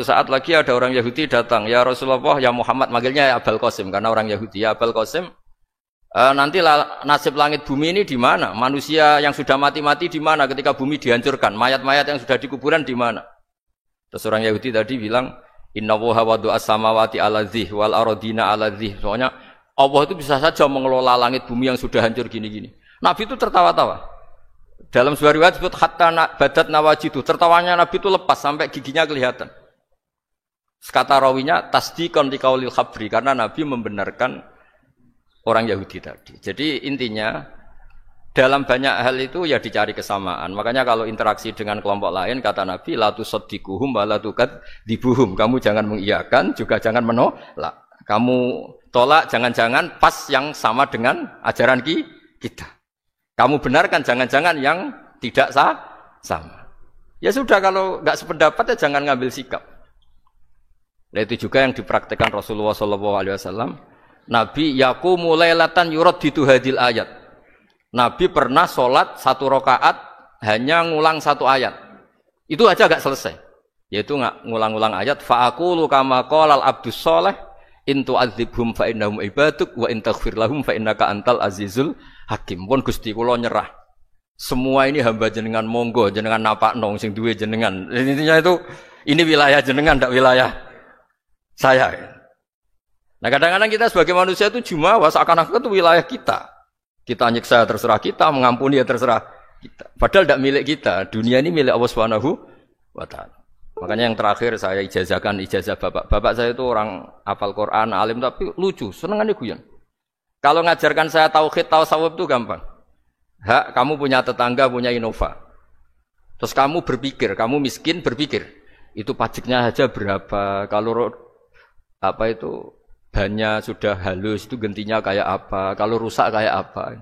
Saat lagi ada orang Yahudi datang, ya Rasulullah, ya Muhammad, manggilnya ya Abul Qasim karena orang Yahudi. Ya Abul Qasim, nanti nasib langit bumi ini di mana? Manusia yang sudah mati-mati di mana ketika bumi dihancurkan? Mayat-mayat yang sudah di kuburan di mana? Terus orang Yahudi tadi bilang, Inna Allaha wadu as-samawati ala dzih wal aradina ala dzih. Soalnya Allah itu bisa saja mengelola langit bumi yang sudah hancur gini-gini. Nabi itu tertawa-tawa. Dalam sebuah riwayat disebut hatta badat nawajidu. Tertawanya Nabi itu lepas sampai giginya kelihatan. Kata rawinya tasdiqan liqaulil khabri karena Nabi membenarkan orang Yahudi tadi. Jadi intinya dalam banyak hal itu ya dicari kesamaan. Makanya kalau interaksi dengan kelompok lain kata Nabi la tusaddiquhum wa la tukadzibuhum. Kamu jangan mengiyakan juga jangan menolak. Kamu tolak jangan-jangan pas yang sama dengan ajaran kita. Kamu benarkan jangan-jangan yang tidak sama. Ya sudah kalau enggak sependapat ya jangan ngambil sikap. Nah itu juga yang dipraktikkan Rasulullah SAW. Nabi yaqumu lailatan yuraddidu hadil ayat. Nabi pernah sholat 1 rakaat hanya ngulang 1 ayat. Itu aja agak selesai. Yaitu ngulang-ulang ayat. Fa'aqulu kama qalal abdus sholeh in tu'adzibhum fa innahum ibaduk wa in taghfir lahum fa innaka antal azizul hakim. Pun Gusti kula nyerah. Semua ini hamba jenengan monggo jenengan napakno sing duwe jenengan. Intinya itu ini wilayah jenengan ndak wilayah saya. Nah kadang-kadang kita sebagai manusia itu jumawa seakan-akan itu wilayah kita. Kita nyiksa terserah kita, mengampuni ya terserah kita. Padahal tidak milik kita. Dunia ini milik Allah Subhanahu wa taala. Makanya yang terakhir saya ijazahkan ijazah bapak. Bapak saya itu orang hafal Quran, alim tapi lucu, senengannya guyon. Kalau ngajarkan saya tauhid, tasawuf itu gampang. Hak kamu punya tetangga, punya Innova. Terus kamu berpikir, kamu miskin berpikir. Itu pajaknya aja berapa? Kalau apa itu bannya sudah halus itu gantinya kayak apa, kalau rusak kayak apa.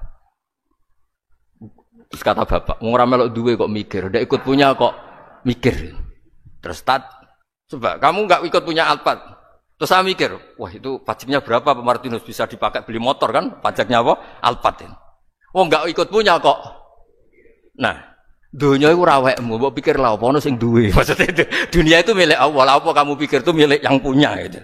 Terus kata bapak, ngora melok duwe kok mikir, ndak ikut punya kok mikir. Terus coba kamu enggak ikut punya Alphard. Terus saya mikir, wah itu pajaknya berapa Pak Martinus bisa dipakai beli motor kan? Pajaknya apa? Alphard ini. Oh enggak ikut punya kok. Nah, dunia itu rawekmu, mbok pikir lah apa ono sing duwe. Maksudnya itu, dunia itu milik Allah, apa kamu pikir itu milik yang punya gitu.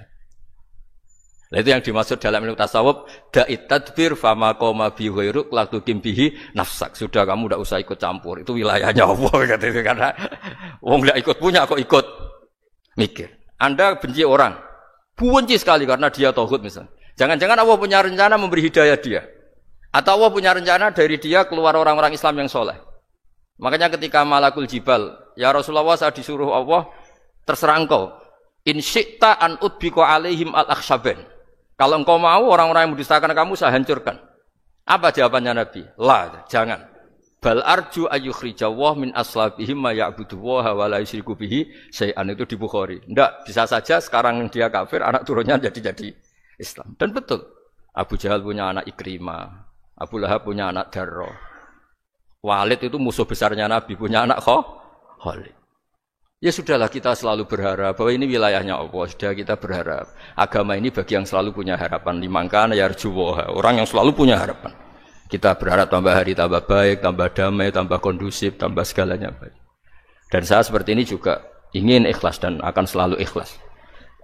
Nah, itu yang dimaksud dalam ilmu tasawuf da'it tadbir fama qoma bi ghairuk la tuqim bihi nafsak. Sudah kamu enggak usah ikut campur. Itu wilayahnya Allah kata itu karena wong enggak ikut punya kok ikut mikir. Anda benci orang, benci sekali karena dia tauhid misalnya. Jangan-jangan Allah punya rencana memberi hidayah dia. Atau Allah punya rencana dari dia keluar orang-orang Islam yang soleh. Makanya ketika malakul jibal, ya Rasulullah saya disuruh Allah, terserah engkau. In syi'ta an udbiko alaihim al-akhshaben. Kalau engkau mau orang-orang yang mendustakan kamu saya hancurkan. Apa jawabannya Nabi? La, jangan. Bal arju ayyukhrijawah min aslabihim ma ya'budu wa la yusyriku bihi syai'an. Itu di Bukhari. Enggak, bisa saja sekarang dia kafir, anak turunnya jadi Islam. Dan betul. Abu Jahal punya anak Ikrimah. Abu Lahab punya anak Darrah. Walid itu musuh besarnya Nabi, punya anak Khalid. Ya sudahlah kita selalu berharap bahwa ini wilayahnya Allah. Sudah kita berharap. Agama ini bagi yang selalu punya harapan. Limangkana yarjuwa. Orang yang selalu punya harapan. Kita berharap tambah hari tambah baik, tambah damai, tambah kondusif, tambah segalanya baik. Dan saya seperti ini juga ingin ikhlas dan akan selalu ikhlas.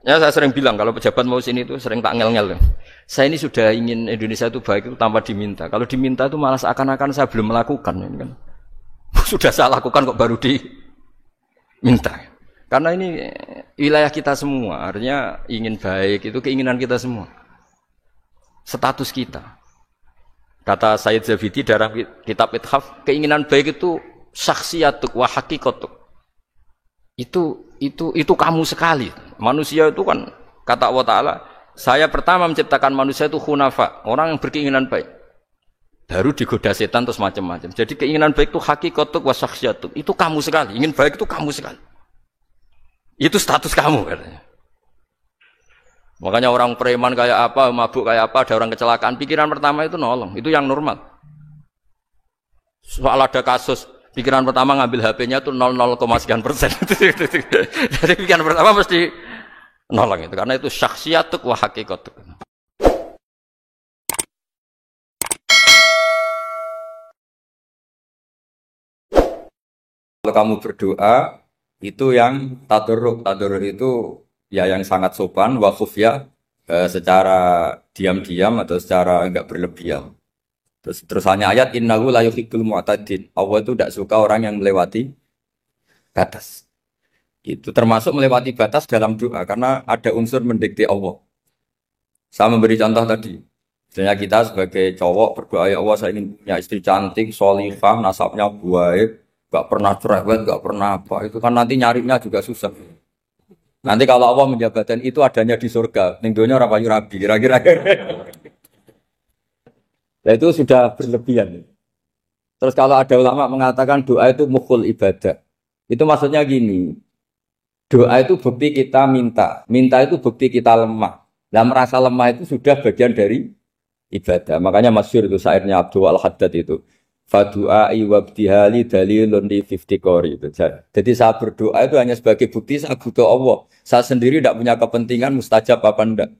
Ya saya sering bilang kalau pejabat mau sini itu sering tak ngel-ngel. Saya ini sudah ingin Indonesia itu baik itu tanpa diminta. Kalau diminta itu malah seakan-akan saya belum melakukan. Ini kan. Sudah saya lakukan kok baru minta. Karena ini wilayah kita semua, artinya ingin baik itu keinginan kita semua. Status kita. Kata Sayyid Zabidi dalam kitab Ithaf, keinginan baik itu syakhsiyatuk wa haqiqatuk. Itu kamu sekali. Manusia itu kan kata Allah Taala, saya pertama menciptakan manusia itu hunafa, orang yang berkeinginan baik. Baru digoda setan terus macam-macam. Jadi keinginan baik itu haqiqatuk wa syakhsiyatuk. Itu kamu sekali. Ingin baik itu kamu sekali. Itu status kamu katanya. Makanya orang preman kayak apa, mabuk kayak apa, ada orang kecelakaan, pikiran pertama itu nolong. Itu yang normal. Soal ada kasus, pikiran pertama ngambil HP-nya itu 0,sekian%. Jadi pikiran pertama mesti nolong itu. Karena itu syakhsiyatuk wa haqiqatuk. Kalau kamu berdoa, Itu yang tadarruk. Tadarruk itu ya yang sangat sopan, wa khufya secara diam-diam atau secara enggak berlebihan. Terus hanya ayat innahu la yuhibbul mu'tadin. Allah itu tidak suka orang yang melewati batas. Itu termasuk melewati batas dalam doa karena ada unsur mendikte Allah. Saya memberi contoh tadi. Misalnya kita sebagai cowok berdoa ya Allah saya ingin punya istri cantik, sholihah, nasabnya baik, gak pernah cerewet, gak pernah apa. Itu kan nanti nyarinya juga susah. Nanti kalau Allah menjabatkan itu adanya di surga, ning donya ora payu rabi, kira-kira. Nah itu sudah berlebihan. Terus kalau ada ulama mengatakan doa itu mukhul ibadah. Itu maksudnya gini. Doa itu bukti kita minta. Minta itu bukti kita lemah. Nah merasa lemah itu sudah bagian dari ibadah. Makanya masyhur itu syairnya Abdul Al-Haddad itu. Fadu'ai wabdihali dalilun li fiftikori. Jadi saya berdoa itu hanya sebagai bukti saya butuh Allah. Saya sendiri tidak punya kepentingan mustajab apa enggak.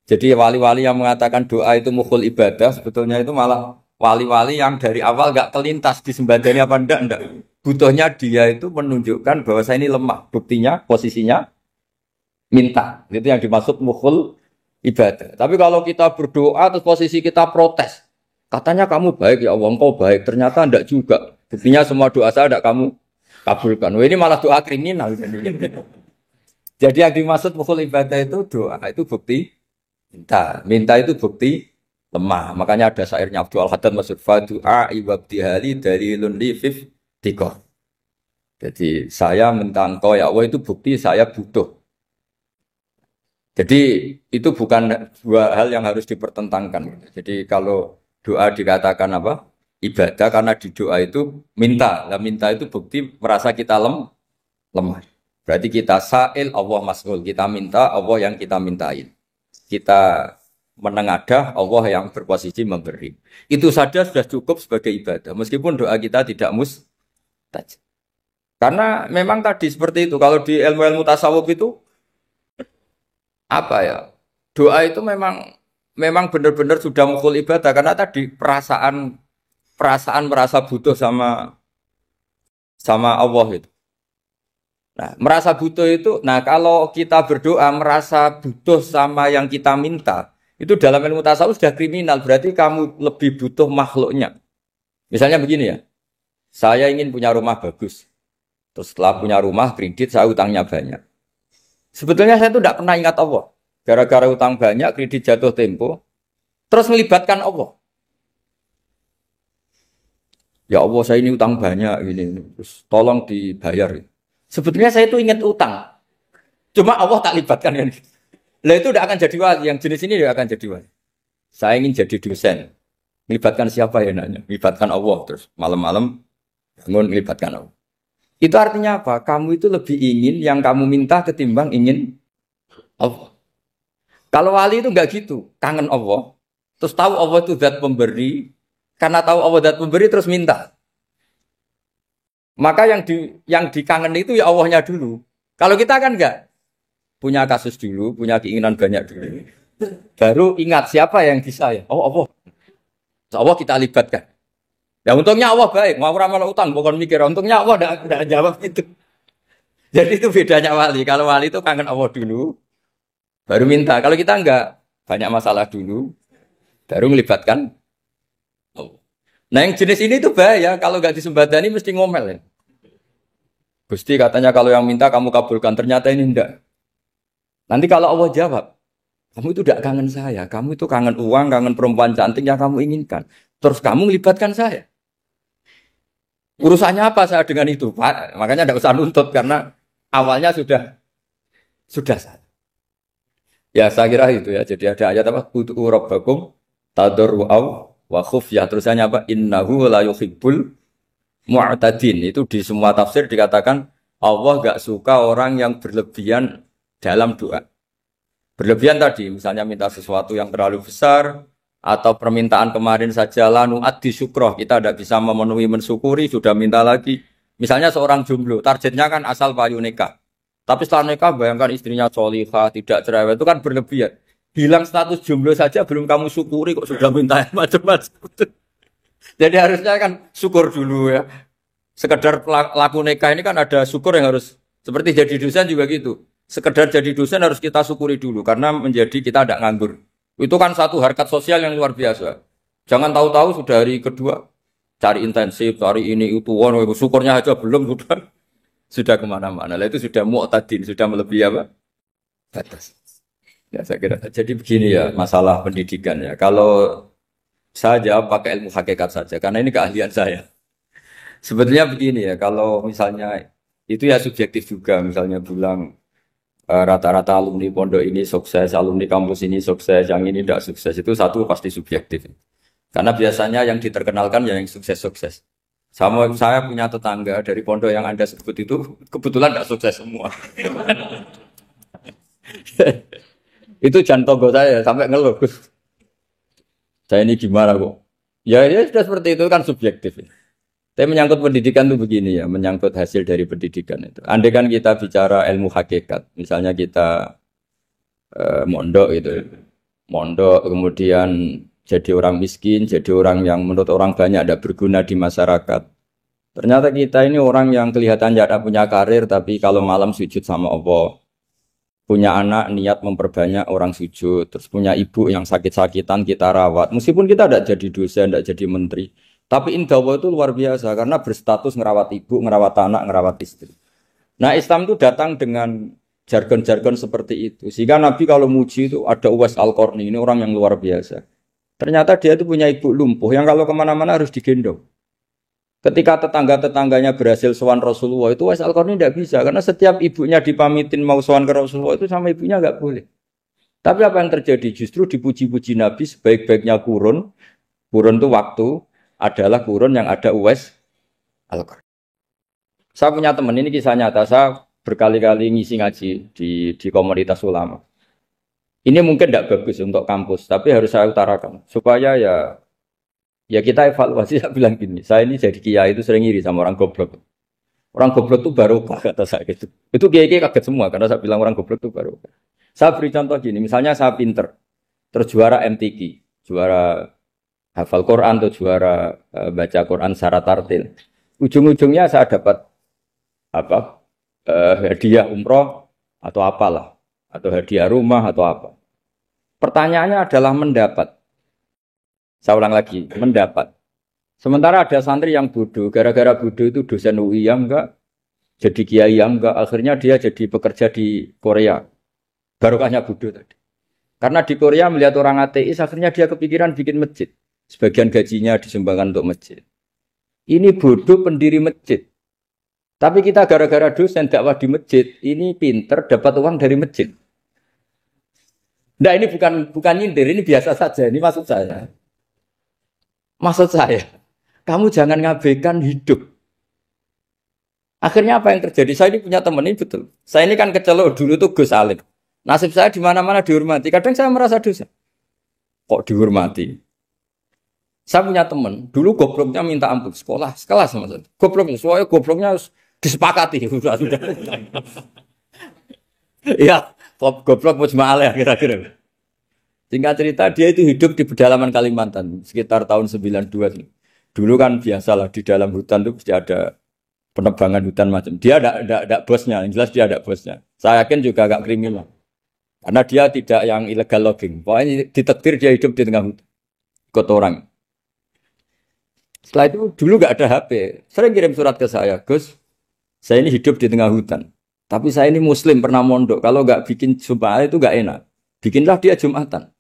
Jadi wali-wali yang mengatakan doa itu mukhul ibadah, sebetulnya itu malah wali-wali yang dari awal gak kelintas disembadani apa enggak. Butuhnya dia itu menunjukkan bahwa saya ini lemah. Buktinya, posisinya minta. Itu yang dimaksud mukhul ibadah. Tapi kalau kita berdoa terus posisi kita protes. Katanya kamu baik ya Allah, engkau baik. Ternyata enggak juga. Buktinya semua doa saya enggak kamu kabulkan. Wah, ini malah doa kriminal. Jadi yang dimaksud mukhul ibadah itu doa, itu bukti minta itu bukti lemah. Makanya ada syairnya Abdul Al-Haddad maksud fadu'a ibabdihali dalilun li fiftikor. Jadi saya minta engkau ya Allah itu bukti saya butuh. Jadi itu bukan dua hal yang harus dipertentangkan. Jadi kalau doa dikatakan apa? Ibadah karena di doa itu minta. Nah, minta itu bukti merasa kita lemah. Berarti kita sa'il Allah mas'ul. Kita minta Allah yang kita mintain. Kita menengadah Allah yang berposisi memberi. Itu saja sudah cukup sebagai ibadah. Meskipun doa kita tidak mustajab. Karena memang tadi seperti itu. Kalau di ilmu-ilmu tasawuf itu apa ya? Doa itu memang benar-benar sudah mukhul ibadah. Karena tadi perasaan merasa butuh sama Allah itu. Nah, merasa butuh itu, nah kalau kita berdoa merasa butuh sama yang kita minta, itu dalam ilmu tasawuf sudah kriminal, berarti kamu lebih butuh makhluknya. Misalnya begini ya, saya ingin punya rumah bagus, terus setelah punya rumah kredit saya utangnya banyak. Sebetulnya saya itu tidak pernah ingat Allah, gara-gara utang banyak, kredit jatuh tempo, terus melibatkan Allah. Ya Allah saya ini utang banyak, ini, terus tolong dibayar. Sebetulnya saya itu ingat utang. Cuma Allah tak libatkan kan. Lah itu tidak akan jadi wali. Yang jenis ini tidak akan jadi wali. Saya ingin jadi dosen. Melibatkan siapa ya nanya? Melibatkan Allah. Terus malam-malam bangun melibatkan Allah. Itu artinya apa? Kamu itu lebih ingin yang kamu minta ketimbang ingin Allah. Kalau wali itu enggak gitu. Kangen Allah. Terus tahu Allah itu zat pemberi. Karena tahu Allah zat pemberi terus minta. Maka yang dikangen itu ya Allahnya dulu. Kalau kita kan enggak. Punya kasus dulu, punya keinginan banyak dulu. Baru ingat siapa yang bisa ya. Oh Allah. Allah kita libatkan. Ya untungnya Allah baik. Mau ramal utang, bukan mikir. Untungnya Allah enggak jawab itu. Jadi itu bedanya wali. Kalau wali itu kangen Allah dulu. Baru minta. Kalau kita enggak. Banyak masalah dulu. Baru melibatkan Allah. Nah yang jenis ini tuh bahaya, kalau nggak disembadani mesti ngomel ya. Gusti katanya kalau yang minta kamu kabulkan, ternyata ini enggak. Nanti kalau Allah jawab, kamu itu tidak kangen saya, kamu itu kangen uang, kangen perempuan cantik yang kamu inginkan. Terus kamu melibatkan saya. Urusannya apa saya dengan itu, Pak? Makanya tidak usah nuntut karena awalnya sudah salah. Ya saya kira itu ya. Jadi ada ayat apa? Ud'u rabbakum tadarru'aw wa khufyah, terusannya apa? Innahu la yuhibbul mu'tadin. Itu di semua tafsir dikatakan Allah gak suka orang yang berlebihan dalam doa. Berlebihan tadi, misalnya minta sesuatu yang terlalu besar, atau permintaan kemarin saja lanu addi syukroh, kita tidak bisa memenuhi mensyukuri, sudah minta lagi. Misalnya seorang jomblo, targetnya kan asal payu nikah. Tapi setelah nikah bayangkan istrinya sholihah, tidak cerewet, itu kan berlebihan. Hilang status jomblo saja belum kamu syukuri kok sudah minta macam-macam. Jadi harusnya kan syukur dulu ya. Sekedar laku nikah ini kan ada syukur yang harus Seperti jadi dosen juga gitu. Sekedar jadi dosen harus kita syukuri dulu karena menjadi kita tidak nganggur. Itu kan satu harkat sosial yang luar biasa. Jangan tahu-tahu sudah hari kedua cari intensif, cari ini itu, syukurnya aja belum sudah kemana-mana. Lah itu sudah mu'tadin, sudah melebihi apa? Batas. Ya saya kira. Jadi begini ya masalah pendidikan ya. Kalau saya jawab pakai ilmu hakikat saja karena ini keahlian saya. Sebetulnya begini ya, kalau misalnya itu ya subjektif juga, misalnya bilang rata-rata alumni pondok ini sukses, alumni kampus ini sukses, yang ini tidak sukses, itu satu pasti subjektif. Karena biasanya yang diterkenalkan ya yang sukses-sukses. Sama saya punya tetangga dari pondok yang Anda sebut itu kebetulan tidak sukses semua. Itu jantung saya sampai ngeluh. Saya ini gimana kok? Ya, ya sudah seperti itu kan subjektif. Tapi menyangkut pendidikan itu begini ya, menyangkut hasil dari pendidikan itu. Andai kan kita bicara ilmu hakikat, misalnya kita mondok gitu, mondok kemudian jadi orang miskin, jadi orang yang menurut orang banyak tidak berguna di masyarakat. Ternyata kita ini orang yang kelihatan tidak punya karir, tapi kalau malam sujud sama Allah. Punya anak niat memperbanyak orang sujud, terus punya ibu yang sakit-sakitan kita rawat. Meskipun kita tidak jadi dosen, tidak jadi menteri. Tapi indah Allah itu luar biasa karena berstatus ngerawat ibu, ngerawat anak, ngerawat istri. Nah Islam itu datang dengan jargon-jargon seperti itu. Sehingga Nabi kalau muji itu ada Uwais Al-Qarni, ini orang yang luar biasa. Ternyata dia itu punya ibu lumpuh yang kalau kemana-mana harus digendong. Ketika tetangga-tetangganya berhasil sowan Rasulullah itu Uwais Al-Qarni tidak bisa. Karena setiap ibunya dipamitin mau sowan ke Rasulullah itu sama ibunya nggak boleh. Tapi apa yang terjadi? Justru dipuji-puji Nabi sebaik-baiknya kurun. Kurun itu waktu adalah kurun yang ada Uwais Al-Qarni. Saya punya teman, ini kisah nyata, saya berkali-kali ngisi ngaji di komunitas ulama. Ini mungkin tidak bagus untuk kampus, tapi harus saya utarakan. Supaya ya kita evaluasi, saya bilang gini, saya ini jadi kiai itu sering iri sama orang goblok. Orang goblok itu barokah kata saya gitu. Itu kiai-kiai kaget semua, karena saya bilang orang goblok itu barokah. Saya beri contoh gini, misalnya saya pinter, terus juara MTQ, juara hafal Quran atau juara baca Quran secara tartil. Ujung-ujungnya saya dapat apa hadiah umroh atau apalah, atau hadiah rumah atau apa. Pertanyaannya adalah mendapat. Saya ulang lagi, mendapat. Sementara ada santri yang bodoh, gara-gara bodoh itu dosen UI yang enggak, jadi kiai yang enggak, akhirnya dia jadi bekerja di Korea. Barokahnya bodoh tadi. Karena di Korea melihat orang ateis, akhirnya dia kepikiran bikin masjid. Sebagian gajinya disumbangkan untuk masjid. Ini bodoh pendiri masjid. Tapi kita gara-gara dosen dakwah di masjid, ini pinter dapat uang dari masjid. Nah ini bukan nyindir, ini biasa saja. Ini maksud saya. Maksud saya, kamu jangan ngabaikan hidup. Akhirnya apa yang terjadi? Saya ini punya teman ini betul. Saya ini kan kecelok dulu tuh Gus Alim. Nasib saya di mana-mana dihormati. Kadang saya merasa dosa. Kok dihormati? Saya punya teman, dulu gobloknya minta ampun sekolah, sekelas maksudnya. Gobloknya, soalnya gobloknya harus disepakati. Sudah. Iya, goblok mujma'al ya kira-kira. Singkat cerita, dia itu hidup di pedalaman Kalimantan, sekitar tahun 92. Dulu kan biasalah di dalam hutan itu pasti ada penebangan hutan macam. Dia ada bosnya, yang jelas dia ada bosnya. Saya yakin juga agak kriminal. Karena dia tidak yang illegal logging. Pokoknya ditetir dia hidup di tengah hutan. Ikut orang. Setelah itu dulu nggak ada HP. Sering kirim surat ke saya, Gus, saya ini hidup di tengah hutan. Tapi saya ini muslim, pernah mondok. Kalau nggak bikin Jumat itu nggak enak. Bikinlah dia Jumatan.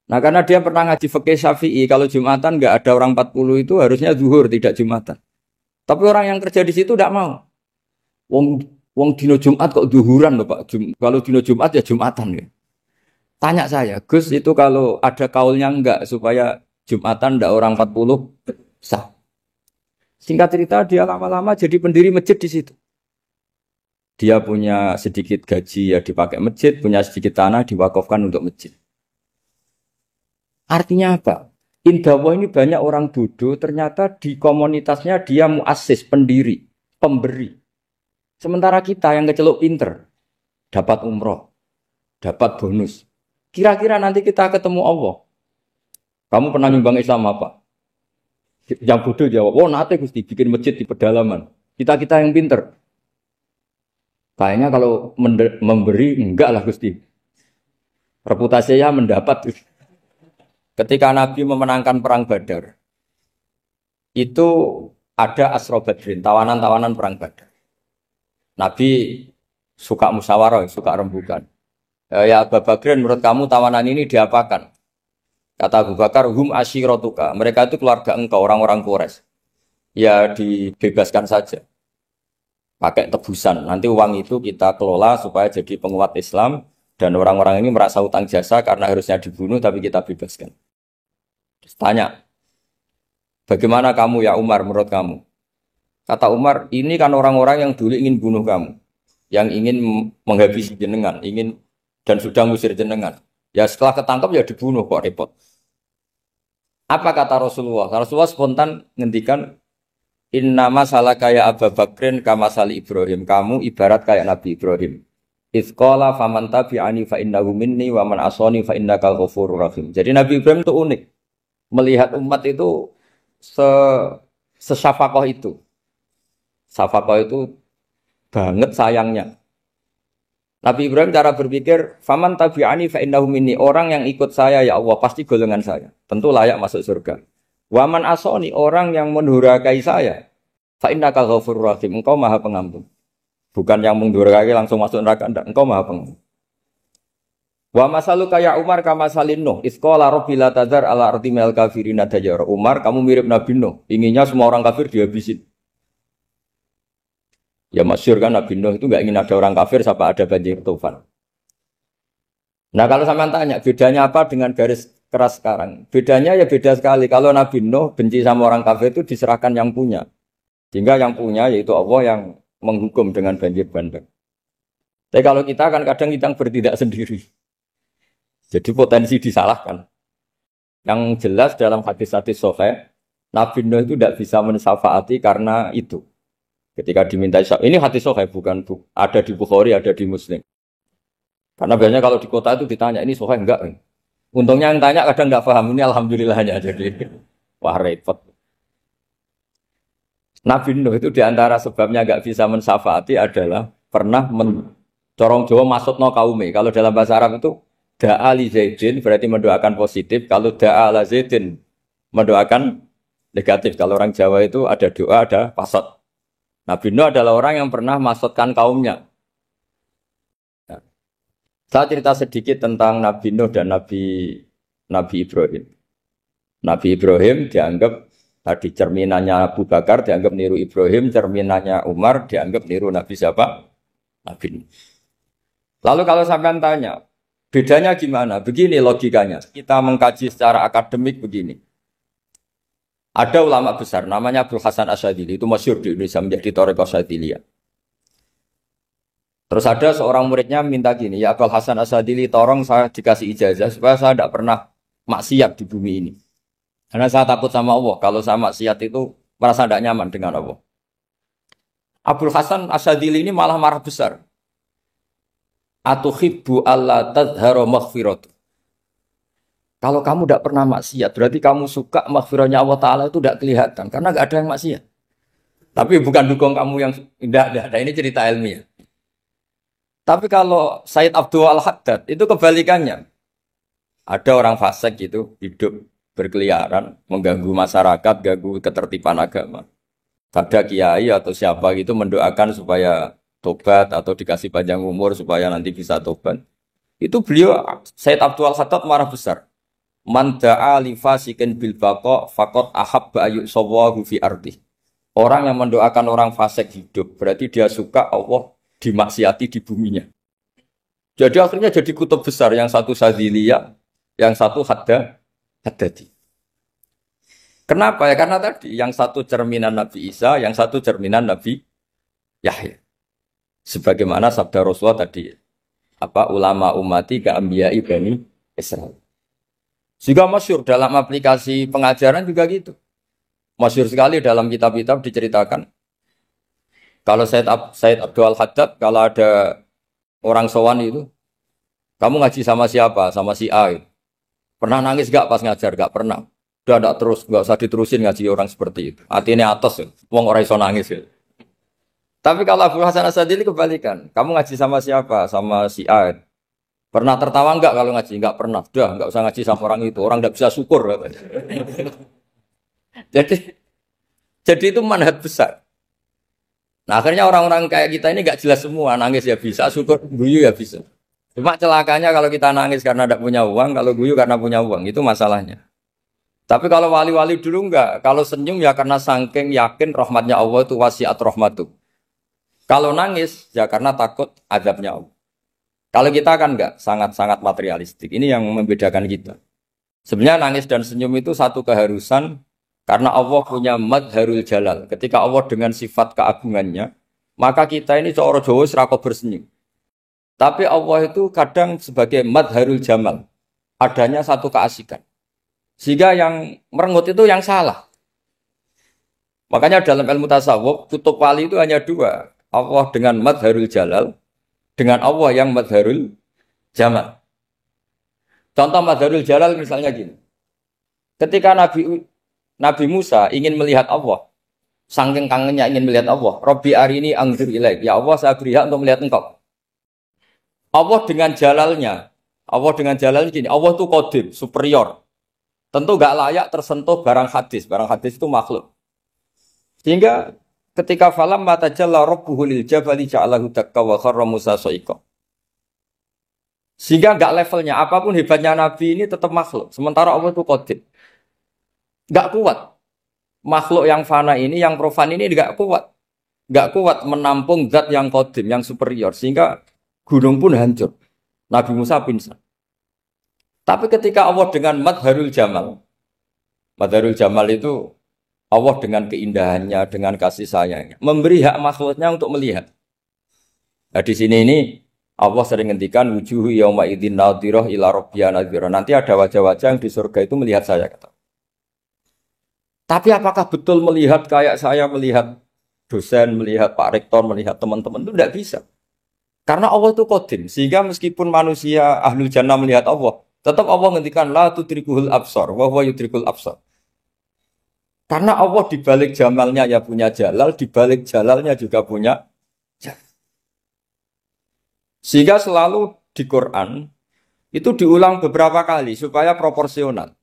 Nah karena dia pernah ngaji fikih Syafi'i, kalau Jumatan nggak ada orang 40 itu harusnya zuhur, tidak Jumatan. Tapi orang yang kerja di situ tidak mau. Wong dino Jumat kok zuhuran loh Pak. Kalau dino Jumat ya Jumatan ya. Tanya saya, Gus itu kalau ada kaulnya enggak supaya Jumatan ndak orang 40 sah. Singkat cerita dia lama-lama jadi pendiri masjid di situ. Dia punya sedikit gaji ya dipakai masjid, punya sedikit tanah diwakafkan untuk masjid. Artinya apa? Indah Allah ini banyak orang bodoh, ternyata di komunitasnya dia muassis, pendiri, pemberi. Sementara kita yang kecelok pinter, dapat umroh, dapat bonus. Kira-kira nanti kita ketemu Allah. Kamu pernah nyumbang Islam apa? Yang bodoh jawab, oh nanti Gusti bikin masjid di pedalaman. Kita yang pinter. Kayaknya kalau memberi enggak lah Gusti. Reputasinya mendapat. Ketika Nabi memenangkan perang Badar, itu ada Asra Badrin, tawanan-tawanan perang Badar. Nabi suka musyawarah, suka rembukan. Ya Abu Bakrin, menurut kamu tawanan ini diapakan? Kata Abu Bakar, hum asyiratuka. Mereka itu keluarga engkau, orang-orang Quraisy. Ya dibebaskan saja. Pakai tebusan. Nanti uang itu kita kelola supaya jadi penguat Islam. Dan orang-orang ini merasa utang jasa karena harusnya dibunuh tapi kita bebaskan. Terus tanya, bagaimana kamu ya Umar menurut kamu? Kata Umar, ini kan orang-orang yang dulu ingin bunuh kamu. Yang ingin menghabisi jenengan, ingin dan sudah ngusir jenengan. Ya setelah ketangkap ya dibunuh kok repot. Apa kata Rasulullah? Rasulullah spontan ngendikan, inna masalah kayak Abu Bakrin kama sali Ibrahim. Kamu ibarat kayak Nabi Ibrahim. Izqala faman tabi'ani fa innahu minni wa man asani fa innakal ghafurur rahim. Jadi Nabi Ibrahim itu unik. Melihat umat itu sesyafakoh itu. Syafakoh itu banget sayangnya. Nabi Ibrahim cara berpikir, faman tabi'ani fa innahu minni. Orang yang ikut saya ya Allah pasti golongan saya. Tentu layak masuk surga. Wa man asani, orang yang mendurhakai saya, fa innakal ghafurur rahim. Engkau Maha Pengampun. Bukan yang mendurhakai langsung masuk neraka, enggak. Engkau Maha Pengampun. Wa masalu kaya Umar kama salin Nuh. Isqala rabbil tadzar ala ardi minal kafirin dajjal. Umar, kamu mirip Nabi Nuh. Inginnya semua orang kafir dihabisin. Ya masyhur kan Nabi Nuh itu enggak ingin ada orang kafir sampai ada banjir tufan. Nah kalau sampean tanya bedanya apa dengan garis keras sekarang? Bedanya ya beda sekali. Kalau Nabi Nuh benci sama orang kafir itu diserahkan yang punya. Sehingga yang punya yaitu Allah yang menghukum dengan banjir bandang. Tapi kalau kita kan kadang kita bertindak sendiri. Jadi potensi disalahkan. Yang jelas dalam hadis-hadis sahih, Nabi Nuh itu tidak bisa mensyafaati karena itu. Ketika diminta syafaat, ini hadis sahih bukan ada di Bukhari, ada di Muslim. Karena biasanya kalau di kota itu ditanya, ini sahih enggak? Untungnya yang tanya kadang enggak paham, ini alhamdulillahnya. Jadi wah repot. Nabi Nuh itu diantara sebabnya enggak bisa mensyafaati adalah pernah corong Jawa masukno kaume. Kalau dalam bahasa Arab itu da'a li Zaidin berarti mendoakan positif. Kalau da'a la Zaidin mendoakan negatif. Kalau orang Jawa itu ada doa, ada pasot. Nabi Nuh adalah orang yang pernah masukkan kaumnya. Nah, saya cerita sedikit tentang Nabi Nuh dan Nabi Ibrahim. Nabi Ibrahim dianggap tadi cerminannya Abu Bakar, dianggap niru Ibrahim, cerminannya Umar, dianggap niru Nabi siapa? Nabi Nuh. Lalu kalau sampean tanya, bedanya gimana? Begini logikanya. Kita mengkaji secara akademik begini. Ada ulama besar, namanya Abdul Hasan Asyadzili, itu masyhur di Indonesia menjadi Thariqah Asyadziliyah. Terus ada seorang muridnya minta gini, ya Abdul Hasan Asyadzili, tolong saya dikasih ijazah supaya saya tidak pernah maksiat di bumi ini. Karena saya takut sama Allah, kalau saya maksiat itu merasa tidak nyaman dengan Allah. Abdul Hasan Asyadzili ini malah marah besar. Atuhibbu alla tadhharu maghfiratu. Kalau kamu tidak pernah maksiat, berarti kamu suka maghfirahnya Allah Ta'ala itu tidak kelihatan. Karena tidak ada yang maksiat. Tapi bukan dukung kamu yang tidak ada. Ini cerita ilmiah. Tapi kalau Sayyid Abdul Al-Haddad, itu kebalikannya. Ada orang fasik gitu, hidup berkeliaran, mengganggu masyarakat, ganggu ketertiban agama. Ada kiai atau siapa gitu mendoakan supaya tobat atau dikasih panjang umur supaya nanti bisa tobat. Itu beliau, Sayyid Abdul Al-Haddad marah besar. Man da'a li fasikin bil baqa faqad ahabba ayyusawahu fi ardi. Orang yang mendoakan orang fasik hidup berarti dia suka Allah dimaksiati di buminya. Jadi akhirnya jadi kutub besar, yang satu Sadziliyah, yang satu Haddadi. Kenapa ya? Karena tadi yang satu cerminan Nabi Isa, yang satu cerminan Nabi Yahya. Sebagaimana sabda Rasulullah tadi, ulama ummati ka anbiya'i bani Israil. Juga masyhur dalam aplikasi pengajaran juga gitu. Masyhur sekali dalam kitab-kitab diceritakan. Kalau Sayyid Abdul Haddad, kalau ada orang sowan itu, kamu ngaji sama siapa? Sama si A. Itu. Pernah nangis gak pas ngajar? Gak pernah. Udah gak terus, gak usah diterusin ngaji orang seperti itu. Hatinya atas ya. Wong orang iso nangis ya. Tapi kalau Abu Hasan Asadili kebalikan. Kamu ngaji sama siapa? Sama si A. Pernah tertawa enggak kalau ngaji? Enggak pernah. Udah, enggak usah ngaji sama orang itu. Orang enggak bisa syukur. Jadi jadi itu manhaj besar. Nah akhirnya orang-orang kayak kita ini enggak jelas semua. Nangis ya bisa, syukur, guyu ya bisa. Cuma celakanya kalau kita nangis karena tidak punya uang, kalau guyu karena punya uang. Itu masalahnya. Tapi kalau wali-wali dulu enggak. Kalau senyum ya karena saking yakin rahmatnya Allah itu wasiat rahmatu. Kalau nangis, ya karena takut azabnya Allah. Kalau kita kan enggak, sangat-sangat materialistik. Ini yang membedakan kita. Sebenarnya nangis dan senyum itu satu keharusan, karena Allah punya madharul jalal. Ketika Allah dengan sifat keagungannya, maka kita ini coro Jawa serako bersenyum. Tapi Allah itu kadang sebagai madharul jamal. Adanya satu keasikan. Sehingga yang merengut itu yang salah. Makanya dalam ilmu tasawuf, kutub wali itu hanya dua. Allah dengan madharul jalal, dengan Allah yang madharul jamal. Contoh madharul jalal misalnya gini. Ketika Nabi Musa ingin melihat Allah, saking kangennya ingin melihat Allah, Rabbi arini anzur ilaik. Ya Allah, saya beri hak untuk melihat engkau. Allah dengan jalalnya gini, Allah itu qadim, superior. Tentu gak layak tersentuh barang hadis. Barang hadis itu makhluk. Sehingga ketika falam mata jalla rabbuhu lil jabali ja'alahu dakka wa kharra Musa sa'iqa. Sehingga enggak levelnya apapun hebatnya nabi ini tetap makhluk. Sementara Allah itu qadim. Enggak kuat. Makhluk yang fana ini, yang profan ini enggak kuat. Enggak kuat menampung zat yang qadim, yang superior, sehingga gunung pun hancur. Nabi Musa pingsan. Tapi ketika Allah dengan madharul jamal itu Allah dengan keindahannya, dengan kasih sayangnya, memberi hak makhluknya untuk melihat. Nah di sini ini Allah sering ngendikan wujuhu yauma idzin nadhirah ila rabbiha nadhirah. Nanti ada wajah-wajah yang di surga itu melihat saya kata. Tapi apakah betul melihat kayak saya melihat dosen, melihat Pak Rektor, melihat teman-teman itu tidak bisa. Karena Allah itu qadim, sehingga meskipun manusia ahlul jannah melihat Allah, tetap Allah ngendikan la tudrikuhul absar wa huwa yudrikul absar. Karena Allah di balik jamalnya ya punya jalal, di balik jalalnya juga punya jalal. Sehingga selalu di Quran itu diulang beberapa kali supaya proporsional.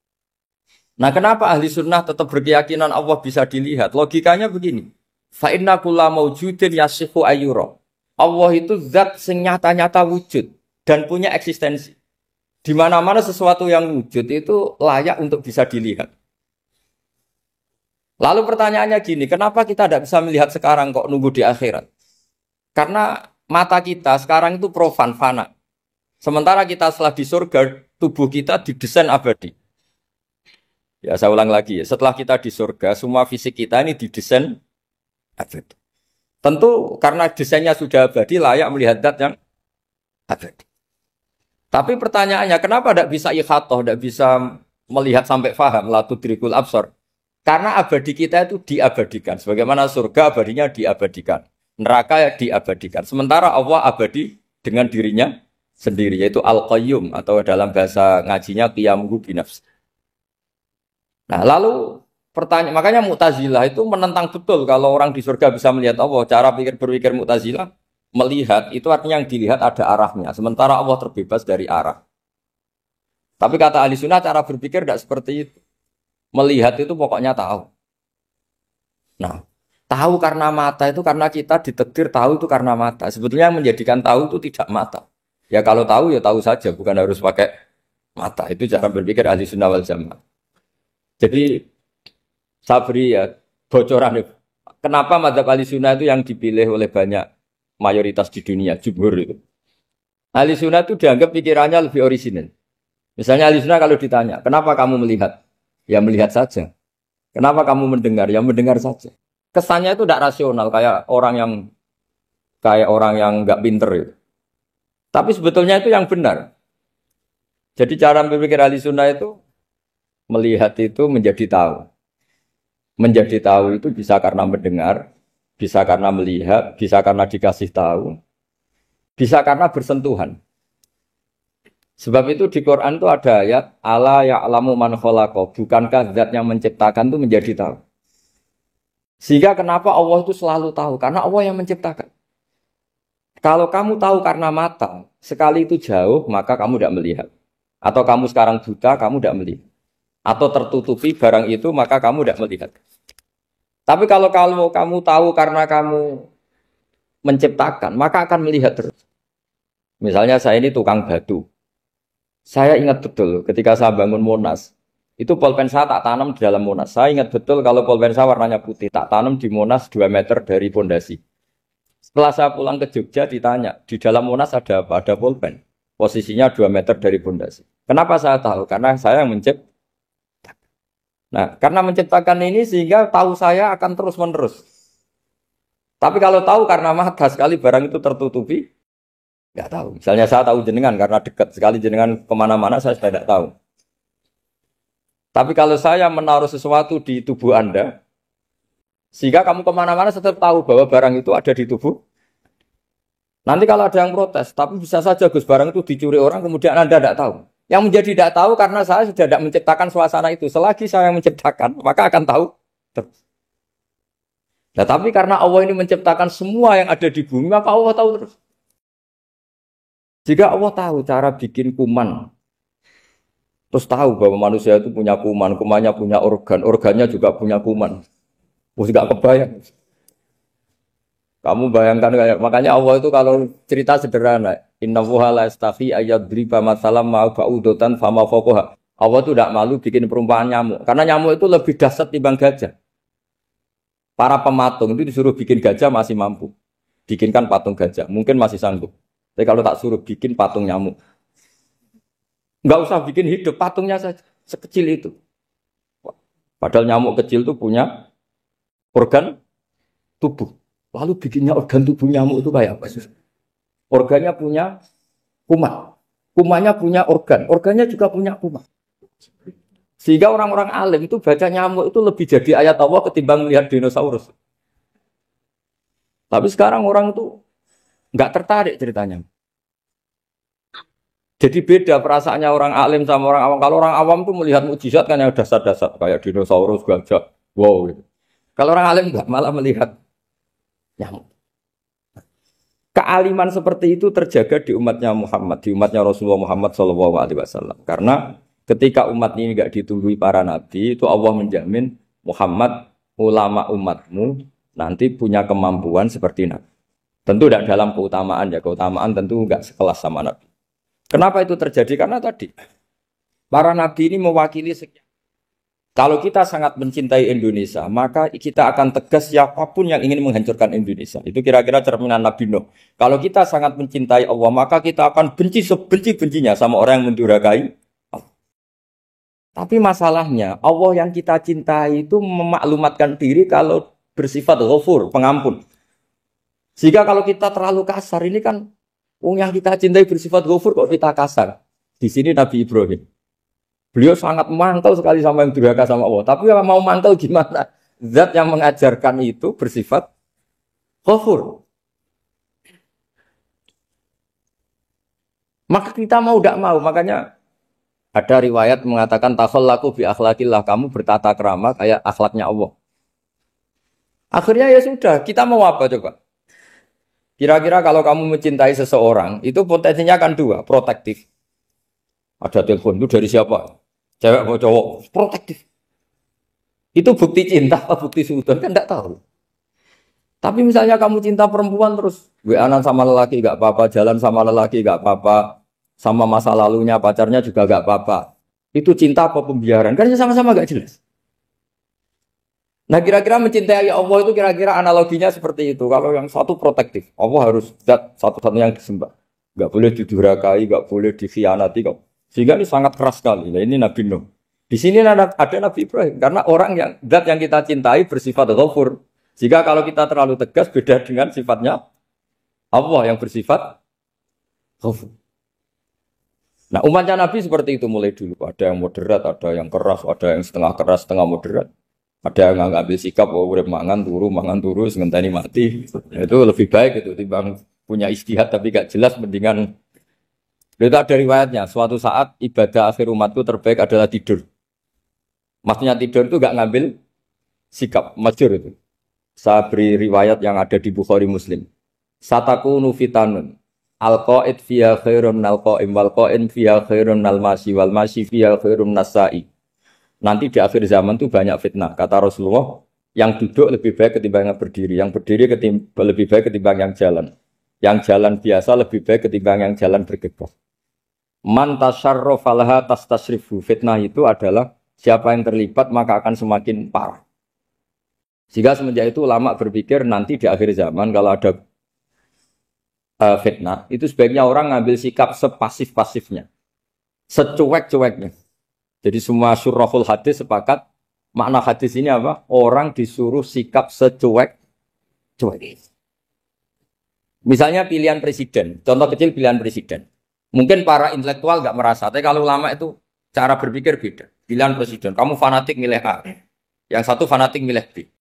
Nah, kenapa ahli sunnah tetap berkeyakinan Allah bisa dilihat? Logikanya begini. Fa inna kulla maujudin yasihu ayyura. Allah itu zat sing nyata-nyata wujud dan punya eksistensi. Di mana-mana sesuatu yang wujud itu layak untuk bisa dilihat. Lalu pertanyaannya gini, kenapa kita tidak bisa melihat sekarang kok nunggu di akhirat? Karena mata kita sekarang itu profan, fana. Sementara kita setelah di surga, tubuh kita didesain abadi. Ya saya ulang lagi ya, setelah kita di surga, semua fisik kita ini didesain abadi. Tentu karena desainnya sudah abadi, layak melihat zat yang abadi. Tapi pertanyaannya, kenapa tidak bisa ikhatoh, tidak bisa melihat sampai faham, la tudrikul absar? Karena abadi kita itu diabadikan. Sebagaimana surga abadinya diabadikan. Neraka ya diabadikan. Sementara Allah abadi dengan dirinya sendiri. Yaitu Al-Qayyum. Atau dalam bahasa ngajinya Qiyamuhu binafs. Nah lalu pertanyaan, makanya Mu'tazilah itu menentang betul kalau orang di surga bisa melihat Allah. Cara berpikir Mu'tazilah, melihat itu artinya yang dilihat ada arahnya. Sementara Allah terbebas dari arah. Tapi kata ahli sunnah cara berpikir tidak seperti itu. Melihat itu pokoknya tahu. Nah, tahu karena mata itu karena kita ditakdir tahu itu karena mata. Sebetulnya yang menjadikan tahu itu tidak mata. Ya kalau tahu ya tahu saja, bukan harus pakai mata. Itu cara berpikir ahli sunnah wal jamaah. Jadi sabri ya bocoran. Kenapa mazhab ahli sunnah itu yang dipilih oleh banyak mayoritas di dunia, jumhur itu. Ahli sunnah itu dianggap pikirannya lebih orisinal. Misalnya ahli sunnah kalau ditanya, kenapa kamu melihat? Ya melihat saja. Kenapa kamu mendengar? Ya mendengar saja. Kesannya itu tidak rasional kayak orang yang nggak pinter itu. Tapi sebetulnya itu yang benar. Jadi cara berpikir ahli sunnah itu melihat itu menjadi tahu. Menjadi tahu itu bisa karena mendengar, bisa karena melihat, bisa karena dikasih tahu, bisa karena bersentuhan. Sebab itu di Quran itu ada ayat ala ya'lamu man khalaqa, bukankah zat yang menciptakan itu menjadi tahu. Sehingga kenapa Allah itu selalu tahu? Karena Allah yang menciptakan. Kalau kamu tahu karena mata, sekali itu jauh, maka kamu tidak melihat. Atau kamu sekarang buta, kamu tidak melihat. Atau tertutupi barang itu, maka kamu tidak melihat. Tapi kalau kamu tahu karena kamu menciptakan, maka akan melihat terus. Misalnya saya ini tukang batu. Saya ingat betul ketika saya bangun Monas, itu pulpen saya tak tanam di dalam Monas. Saya ingat betul kalau pulpen saya warnanya putih, tak tanam di Monas 2 meter dari pondasi. Setelah saya pulang ke Jogja ditanya, di dalam Monas ada apa? Ada pulpen. Posisinya 2 meter dari pondasi. Kenapa saya tahu? Karena saya yang menciptakan. Nah, karena menciptakan ini sehingga tahu saya akan terus-menerus. Tapi kalau tahu karena mata sekali barang itu tertutupi, nggak tahu. Misalnya saya tahu jenengan karena dekat sekali jenengan kemana-mana saya sudah tidak tahu. Tapi kalau saya menaruh sesuatu di tubuh Anda, sehingga kamu kemana-mana tetap tahu bahwa barang itu ada di tubuh. Nanti kalau ada yang protes, tapi bisa saja Gus barang itu dicuri orang kemudian Anda tidak tahu. Yang menjadi tidak tahu karena saya sudah tidak menciptakan suasana itu. Selagi saya yang menciptakan, maka akan tahu terus. Nah, tapi karena Allah ini menciptakan semua yang ada di bumi, maka Allah tahu terus. Jika Allah tahu cara bikin kuman, terus tahu bahwa manusia itu punya kuman, kumannya punya organ, organnya juga punya kuman. Mesti gak kebayang. Kamu bayangkan kayak makanya Allah itu kalau cerita sederhana, innallaha la yastahi ayyadriba masalam ma ba'udatan fama fawqaha. Allah itu tidak malu bikin perumpamaan nyamuk, karena nyamuk itu lebih dahsyat timbang gajah. Para pematung itu disuruh bikin gajah masih mampu. Bikinkan patung gajah, mungkin masih sanggup. Tapi kalau tak suruh bikin patung nyamuk, nggak usah bikin hidup, patungnya saja sekecil itu. Padahal nyamuk kecil itu punya organ tubuh. Lalu bikinnya organ tubuh nyamuk itu kayak apa? Organnya punya kuman. Kumannya punya organ. Organnya juga punya kuman. Sehingga orang-orang alim itu baca nyamuk itu lebih jadi ayat Allah ketimbang melihat dinosaurus. Tapi sekarang orang itu nggak tertarik ceritanya. Jadi beda perasaannya orang alim sama orang awam. Kalau orang awam tuh melihat mukjizat kan yang dasar-dasar kayak dinosaurus, gajah, wow. Gitu. Kalau orang alim nggak, malah melihat nyamuk. Kealiman seperti itu terjaga di umatnya Muhammad, di umatnya Rasulullah Muhammad SAW. Karena ketika umat ini nggak ditumbuhi para nabi, itu Allah menjamin Muhammad, ulama umatmu nanti punya kemampuan seperti nabi. Tentu tidak dalam keutamaan ya, keutamaan tentu nggak sekelas sama nabi. Kenapa itu terjadi? Karena tadi para nabi ini mewakili sekian. Kalau kita sangat mencintai Indonesia, maka kita akan tegas siapapun yang ingin menghancurkan Indonesia. Itu kira-kira cerminan Nabi Nuh. Kalau kita sangat mencintai Allah, maka kita akan benci sebenci-bencinya sama orang yang mendurhakai Allah. Tapi masalahnya, Allah yang kita cintai itu memaklumatkan diri kalau bersifat ghafur, pengampun. Sehingga kalau kita terlalu kasar, ini kan yang kita cintai bersifat ghafur kok kita kasar. Di sini Nabi Ibrahim. Beliau sangat mantel sekali sama yang durhaka sama Allah. Tapi mau mantel gimana? Zat yang mengajarkan itu bersifat ghafur. Maka kita mau tidak mau. Makanya ada riwayat mengatakan takhallaku bi akhlaqillah. Kamu bertata krama kayak akhlaknya Allah. Akhirnya ya sudah. Kita mau apa coba? Kira-kira kalau kamu mencintai seseorang, itu potensinya kan dua. Protektif. Ada telepon itu dari siapa? Cewek atau cowok, protektif. Itu bukti cinta apa bukti suudon kan tidak tahu. Tapi misalnya kamu cinta perempuan terus WA-an sama lelaki nggak apa-apa, jalan sama lelaki nggak apa-apa, sama masa lalunya pacarnya juga nggak apa-apa. Itu cinta apa pembiaran? Kan sama-sama nggak jelas. Nah kira-kira mencintai Allah itu kira-kira analoginya seperti itu. Kalau yang satu protektif, Allah harus zat satu-satunya yang disembah. Nggak boleh didurhakai, nggak boleh dikhianati kok. Sehingga ini sangat keras sekali. Nah, ini Nabi Nuh. Di sini ada Nabi Ibrahim. Karena orang yang zat yang kita cintai bersifat ghafur. Jika kalau kita terlalu tegas beda dengan sifatnya Allah yang bersifat ghafur. Nah umatnya Nabi seperti itu mulai dulu. Ada yang moderat, ada yang keras, ada yang setengah keras, setengah moderat. Ada yang ngambil sikap, oh udah mangan turu, ngenteni mati. Itu lebih baik itu timbang punya ijtihad tapi gak jelas mendingan. Itu ada riwayatnya, suatu saat ibadah akhir umatku terbaik adalah tidur. Maksudnya tidur itu gak ngambil sikap, majur itu. Saya beri riwayat yang ada di Bukhari Muslim. Satakunu fitanun. Al-qa'id fiha khairun al-qa'im wal-qa'im fiha khairun al-masi wal-masi fiha khairun nasai. Nanti di akhir zaman itu banyak fitnah. Kata Rasulullah, yang duduk lebih baik ketimbang yang berdiri. Yang berdiri lebih baik ketimbang yang jalan. Yang jalan biasa lebih baik ketimbang yang jalan bergegas. Man tasyarrafa laha tastasrifu. Fitnah itu adalah siapa yang terlibat maka akan semakin parah. Sehingga semenjak itu ulama berpikir nanti di akhir zaman kalau ada fitnah, itu sebaiknya orang ngambil sikap sepasif-pasifnya, secuek-cueknya. Jadi semua syurahul hadis sepakat, makna hadis ini apa? Orang disuruh sikap secuek-cuek. Misalnya pilihan presiden, contoh kecil pilihan presiden. Mungkin para intelektual nggak merasa, tapi kalau ulama itu cara berpikir beda. Pilihan presiden, kamu fanatik milih A, yang satu fanatik milih B.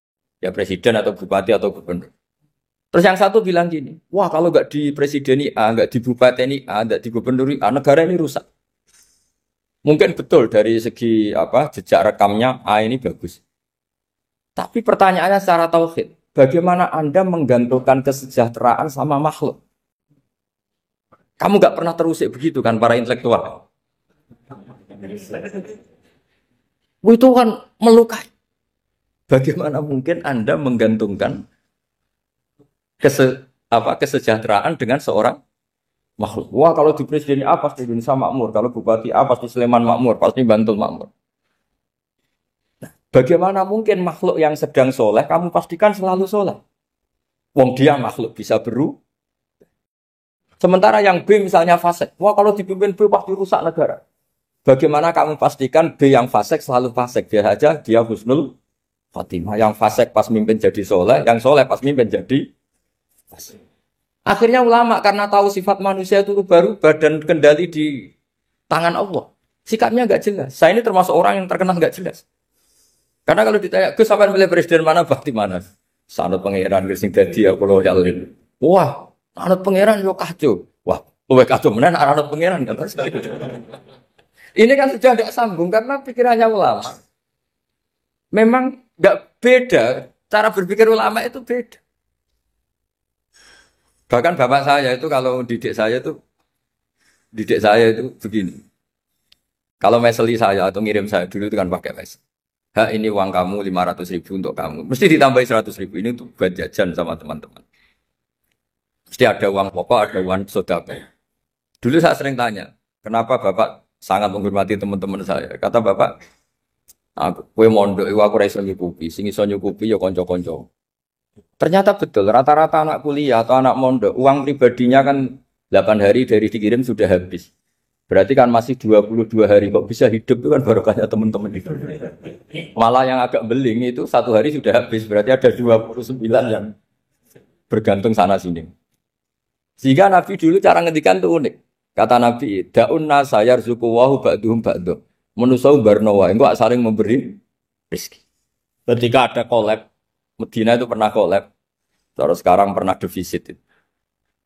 Ya presiden atau bupati atau gubernur. Terus yang satu bilang gini, wah kalau nggak di presiden A, nggak di bupati A, nggak di gubernur A, negara ini rusak. Mungkin betul dari segi jejak rekamnya A ini bagus. Tapi pertanyaannya secara tauhid, bagaimana Anda menggantungkan kesejahteraan sama makhluk? Kamu nggak pernah terusik begitu kan para intelektual? Itu kan melukai. Bagaimana mungkin Anda menggantungkan kesejahteraan dengan seorang makhluk? Wah kalau di presiden A pasti Indonesia makmur, kalau bupati A pasti Sleman makmur, pasti Bantul makmur. Nah, bagaimana mungkin makhluk yang sedang soleh kamu pastikan selalu soleh? Wong dia makhluk bisa berubah. Sementara yang B misalnya fasik, wah kalau dipimpin B pasti rusak negara. Bagaimana kamu pastikan B yang fasik selalu fasik? Biar aja dia husnul Fatimah, yang fasik pas mimpin jadi soleh, yang soleh pas mimpin jadi fasik. Akhirnya ulama karena tahu sifat manusia itu baru badan kendali di tangan Allah. Sikapnya nggak jelas. Saya ini termasuk orang yang terkenal nggak jelas. Karena kalau ditanya, Gus sampean milih presiden mana, bakti mana? Sanut pangeran sing dadi aku loyalin. Wah, anut pangeran yo kacau. Wah, luwih kacau menan anut pangeran kan. Ini kan sudah tidak sambung karena pikirannya ulama. Memang nggak beda, cara berpikir ulama itu beda. Bahkan bapak saya itu kalau didik saya itu begini. Kalau meseli saya atau ngirim saya dulu itu kan pakai mes. Ini uang kamu 500.000 untuk kamu. Mesti ditambahi 100.000 ini untuk buat jajan sama teman-teman. Mesti ada uang pokok, ada uang sodako. Dulu saya sering tanya, kenapa bapak sangat menghormati teman-teman saya? Kata bapak, kowe mondok iku aku ora iso nyukupi, sing iso nyukupi ya kanca-kanca. Ternyata betul, rata-rata anak kuliah atau anak mondok, uang pribadinya kan 8 hari dari dikirim sudah habis. Berarti kan masih 22 hari kok bisa hidup itu kan barokahnya teman-teman itu. Malah yang agak beling itu 1 hari sudah habis, berarti ada 29 yang bergantung sana sini. Sehingga Nabi dulu cara ngendikan itu unik. Kata Nabi, da'un nasa yarzuqu wahu ba'duhum ba'du. Manusia barnawa, enggak saling memberi rezeki. Ketika ada collab, Medina itu pernah collab, terus sekarang pernah defisit.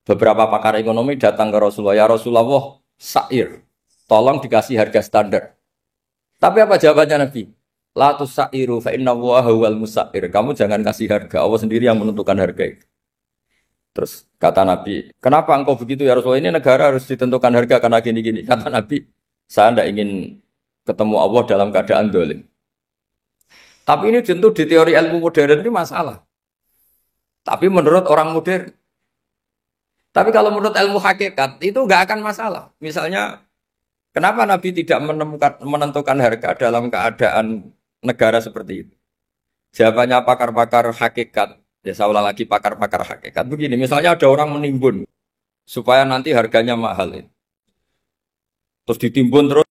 Beberapa pakar ekonomi datang ke Rasulullah, ya Rasulullah, sa'ir, tolong dikasih harga standar. Tapi apa jawabannya Nabi? La tusairu fa inna Allaha huwal musair. Kamu jangan kasih harga, Allah sendiri yang menentukan harga itu. Terus kata Nabi, kenapa engkau begitu ya Rasulullah? Ini negara harus ditentukan harga karena gini-gini. Kata Nabi, saya tidak ingin ketemu Allah dalam keadaan dolim. Tapi ini tentu di teori ilmu modern ini masalah. Tapi menurut orang modern. Tapi kalau menurut ilmu hakikat itu nggak akan masalah. Misalnya, kenapa Nabi tidak menentukan harga dalam keadaan negara seperti itu? Jawabannya pakar-pakar hakikat. Ya saya ulang lagi pakar-pakar hakikat. Begini, misalnya ada orang menimbun supaya nanti harganya mahal. Terus ditimbun terus.